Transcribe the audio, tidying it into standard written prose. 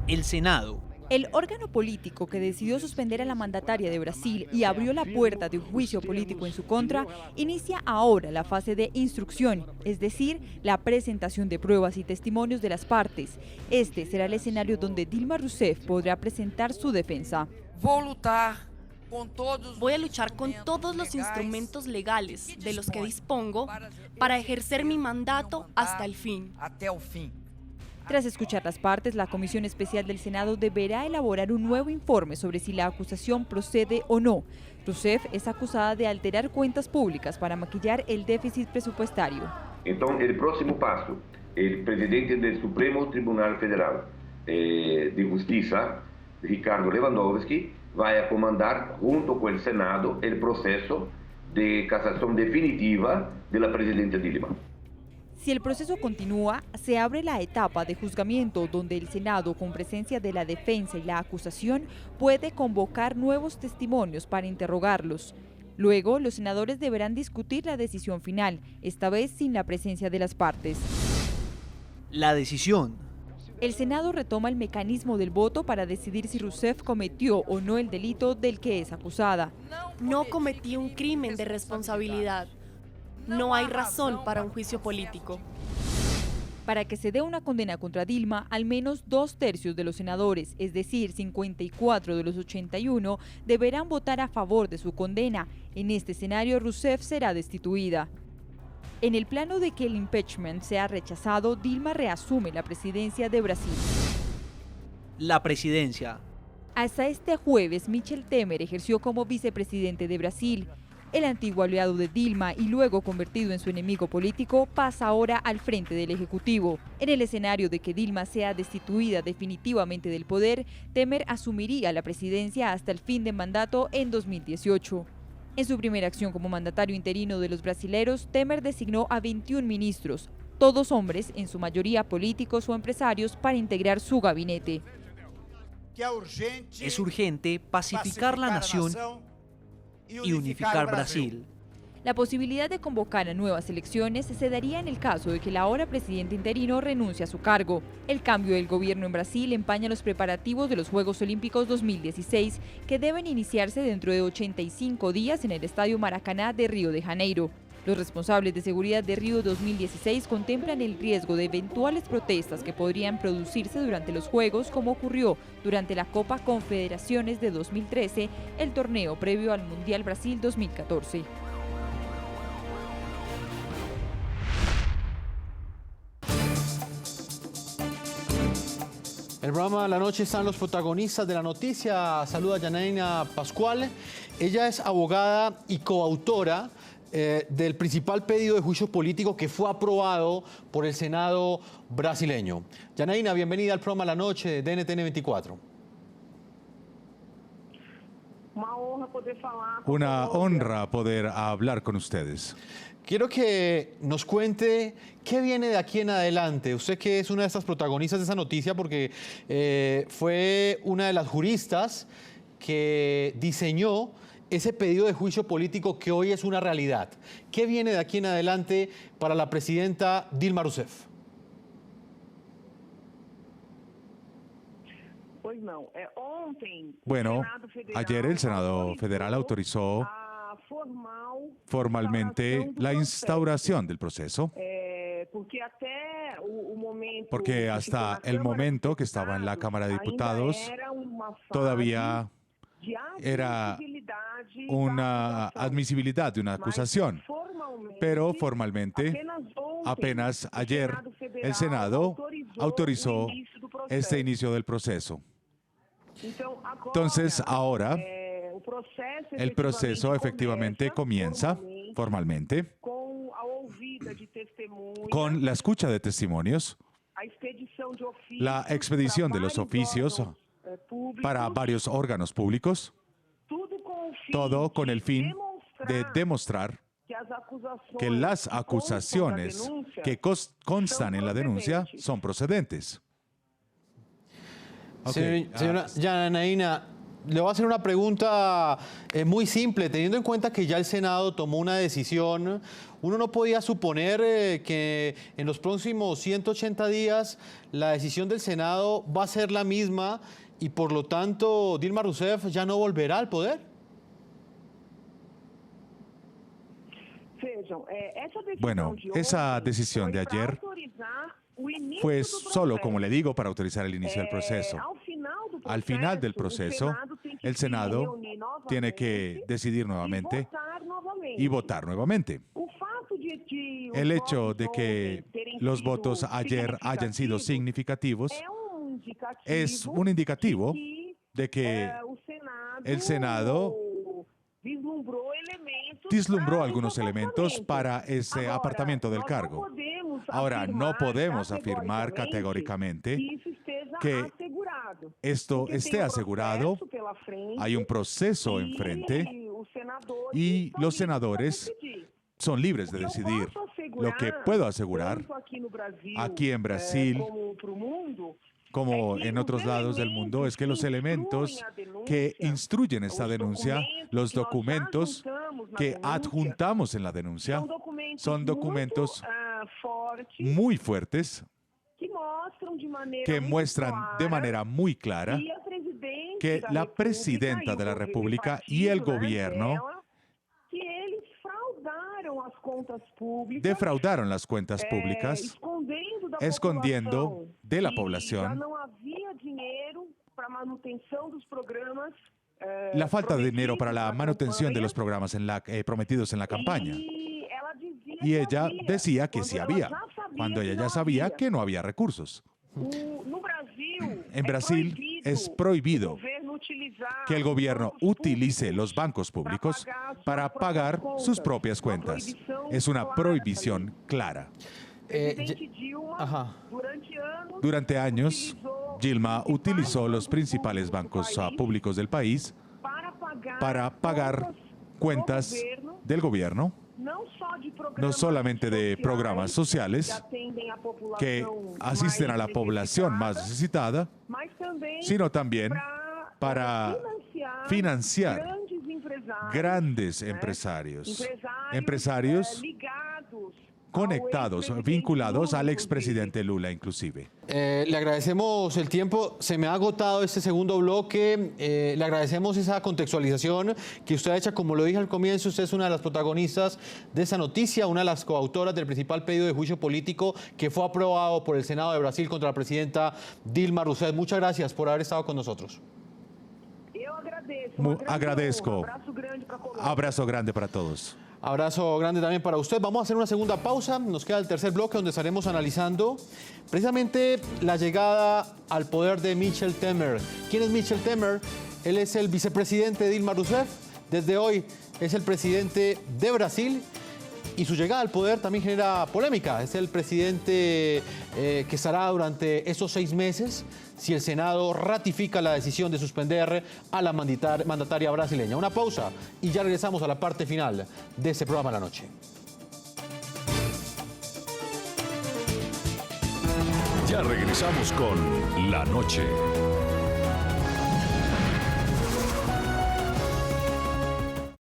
El Senado. El órgano político que decidió suspender a la mandataria de Brasil y abrió la puerta de un juicio político en su contra, inicia ahora la fase de instrucción, es decir, la presentación de pruebas y testimonios de las partes. Este será el escenario donde Dilma Rousseff podrá presentar su defensa. Voy a luchar con todos los instrumentos legales de los que dispongo para ejercer mi mandato hasta el fin. Tras escuchar las partes, la Comisión Especial del Senado deberá elaborar un nuevo informe sobre si la acusación procede o no. Rousseff es acusada de alterar cuentas públicas para maquillar el déficit presupuestario. Entonces, el próximo paso, el presidente del Supremo Tribunal Federal de Justicia, Ricardo Lewandowski, va a comandar junto con el Senado el proceso de casación definitiva de la presidenta Dilma. Si el proceso continúa, se abre la etapa de juzgamiento donde el Senado, con presencia de la defensa y la acusación, puede convocar nuevos testimonios para interrogarlos. Luego, los senadores deberán discutir la decisión final, esta vez sin la presencia de las partes. La decisión. El Senado retoma el mecanismo del voto para decidir si Rousseff cometió o no el delito del que es acusada. No cometí un crimen de responsabilidad. No hay razón para un juicio político. Para que se dé una condena contra Dilma, al menos 2/3 de los senadores, es decir, 54 de los 81, deberán votar a favor de su condena. En este escenario, Rousseff será destituida. En el plano de que el impeachment sea rechazado, Dilma reasume la presidencia de Brasil. La presidencia. Hasta este jueves, Michel Temer ejerció como vicepresidente de Brasil. El antiguo aliado de Dilma y luego convertido en su enemigo político pasa ahora al frente del Ejecutivo. En el escenario de que Dilma sea destituida definitivamente del poder, Temer asumiría la presidencia hasta el fin de mandato en 2018. En su primera acción como mandatario interino de los brasileros, Temer designó a 21 ministros, todos hombres, en su mayoría políticos o empresarios, para integrar su gabinete. Es urgente pacificar la nación y unificar Brasil. La posibilidad de convocar a nuevas elecciones se daría en el caso de que el ahora presidente interino renuncie a su cargo. El cambio del gobierno en Brasil empaña los preparativos de los Juegos Olímpicos 2016, que deben iniciarse dentro de 85 días en el Estadio Maracaná de Río de Janeiro. Los responsables de seguridad de Río 2016 contemplan el riesgo de eventuales protestas que podrían producirse durante los Juegos, como ocurrió durante la Copa Confederaciones de 2013, el torneo previo al Mundial Brasil 2014. En el programa de la noche están los protagonistas de la noticia. Saluda a Janaína Pascual. Ella es abogada y coautora del principal pedido de juicio político que fue aprobado por el Senado brasileño. Janaína, bienvenida al programa La Noche de NTN 24. Una honra poder hablar con ustedes. Quiero que nos cuente qué viene de aquí en adelante. Usted que es una de estas protagonistas de esa noticia porque fue una de las juristas que diseñó ese pedido de juicio político que hoy es una realidad. ¿Qué viene de aquí en adelante para la presidenta Dilma Rousseff? Bueno, ayer el Senado Federal autorizó formalmente la instauración del proceso, porque hasta el momento que estaba en la Cámara de Diputados todavía era una admisibilidad de una acusación, pero formalmente apenas ayer el Senado autorizó este inicio del proceso. Entonces ahora el proceso efectivamente comienza formalmente con la escucha de testimonios, la expedición de los oficios para varios órganos públicos, todo con el fin de demostrar que las acusaciones que constan en la denuncia son procedentes. Señora Janaína, le voy a hacer una pregunta muy simple. Teniendo en cuenta que ya el Senado tomó una decisión, uno no podía suponer que en los próximos 180 días la decisión del Senado va a ser la misma y por lo tanto Dilma Rousseff ya no volverá al poder. Bueno, esa decisión de ayer fue solo, como le digo, para autorizar el inicio del proceso. Al final del proceso, el Senado tiene que decidir nuevamente y votar nuevamente. El hecho de que los votos ayer hayan sido significativos es un indicativo de que el Senado vislumbró algunos elementos para ese apartamiento del cargo. Ahora, no podemos afirmar categóricamente que esto esté asegurado. Hay un proceso enfrente y los senadores son libres de decidir. Lo que puedo asegurar aquí en Brasil, como en otros lados del mundo, es que los elementos que instruyen esta denuncia, los documentos que adjuntamos en la denuncia, son documentos muy fuertes que muestran de manera muy clara que la presidenta de la República y el gobierno defraudaron las cuentas públicas, escondiendo de la población la falta de dinero para la manutención de los programas prometidos en la campaña. Y ella decía que sí había, cuando ella ya sabía que no había recursos. En Brasil es prohibido que el gobierno utilice los bancos públicos para pagar sus propias cuentas. Es una prohibición clara. Durante años, Dilma utilizó los principales bancos públicos del país para pagar cuentas del gobierno, no solamente de programas sociales que asisten a la población más necesitada, sino también para financiar grandes empresarios conectados, vinculados al expresidente Lula inclusive. Le agradecemos el tiempo, se me ha agotado este segundo bloque, le agradecemos esa contextualización que usted ha hecho. Como lo dije al comienzo, usted es una de las protagonistas de esa noticia, una de las coautoras del principal pedido de juicio político que fue aprobado por el Senado de Brasil contra la presidenta Dilma Rousseff. Muchas gracias por haber estado con nosotros. Agradezco. Abrazo grande para todos. Abrazo grande también para usted. Vamos a hacer una segunda pausa. Nos queda el tercer bloque donde estaremos analizando precisamente la llegada al poder de Michel Temer. ¿Quién es Michel Temer? Él es el vicepresidente de Dilma Rousseff. Desde hoy es el presidente de Brasil. Y su llegada al poder también genera polémica. Es el presidente que estará durante esos 6 meses si el Senado ratifica la decisión de suspender a la mandataria brasileña. Una pausa y ya regresamos a la parte final de este programa de la noche. Ya regresamos con La Noche.